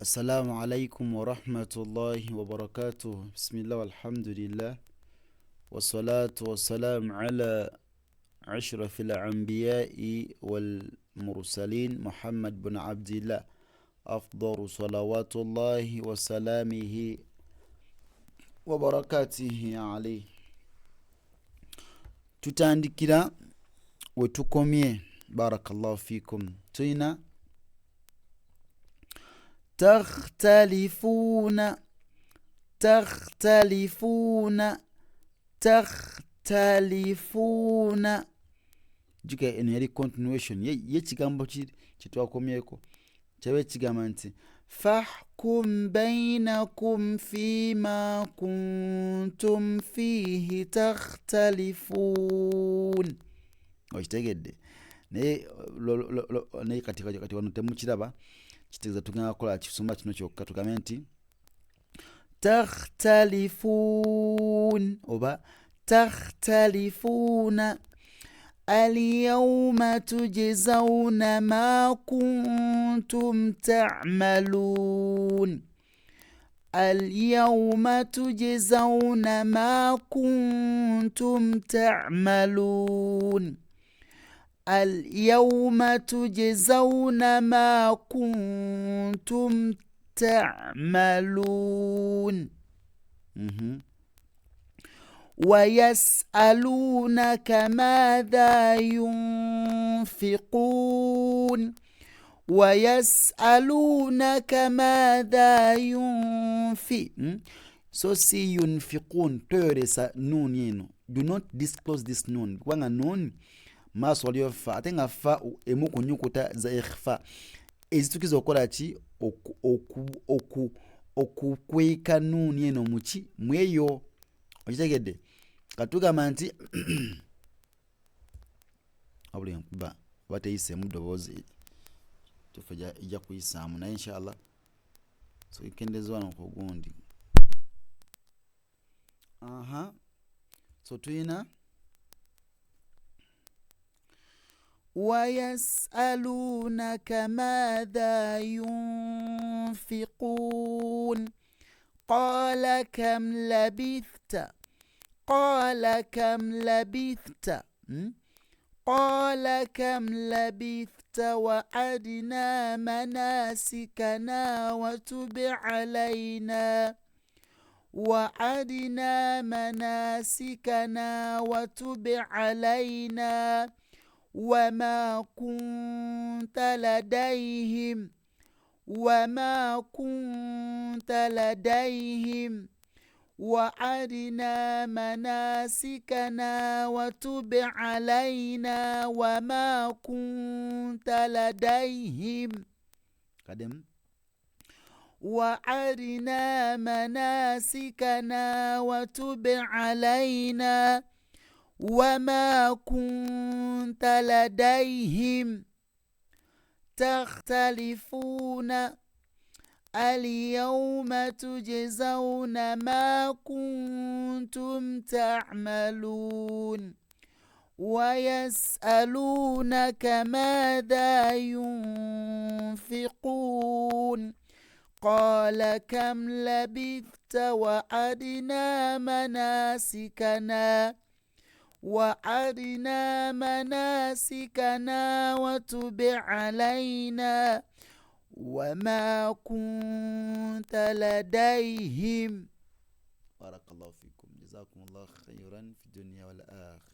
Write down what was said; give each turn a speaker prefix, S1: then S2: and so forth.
S1: السلام عليكم ورحمة الله وبركاته. بسم الله والحمد لله والصلاة والسلام على أشرف الأنبياء والمرسلين محمد بن عبد الله أفضل صلوات الله وسلامه وبركاته عليه. tutandikira wetukomye barakallahu fikum tuyina تختلفون تختلفون تختلفون jika eno yali continuation yekigambo kitwakomyeko kyabe kigamba nti fahkum bainakum fima kuntum fihi takhtalifun. Okitegedde naye kati wano temukiraba, kitegeeza tugenda kukola kisumba kino kyokka tugambe nti takhtalifun oba takhtalifuna alyawma tujzawna ma kuntum ta'malun. alyawma tujzawna ma kuntum ta'malun. اليوم تجزون ما كنتم تعملون. ويسألونك ماذا ينفقون. ويسألونك ماذا ينفقون. So see ينفقون toyoresa nun yeno. Do not disclose this nun. Kubanga nun maaso waliyo fa ate nga fa emu ku nyukuta za ikhfa ezitukiza okola ki okukweka nuuni eno muki mweyo. Okitegedde katugamba nti wabula enkuba oba teyiseemu ddoboozi tufe ijja kuyisaamu naye inshallah so ikendeza wano ku gundi. So tuyina ويسألونك ماذا ينفقون قال كم لبثت. قال كم لبثت. قال كم لبثت وأرنا مناسكنا وتب علينا. وأرنا مناسكنا وتب علينا وما كنت لديهم. وما كنت لديهم وأرنا مناسكنا وتب علينا وما كنت لديهم. قدم وأرنا مناسكنا وتب علينا وما كنت لديهم تختلفون اليوم تجزون ما كنتم تعملون. ويسألونك ماذا ينفقون قال كم لبثت وأرنا مناسكنا. وأرنا مناسكنا وتب علينا وما كنت لديهم. بارك الله فيكم، جزاكم الله خيرا في الدنيا والآخرة.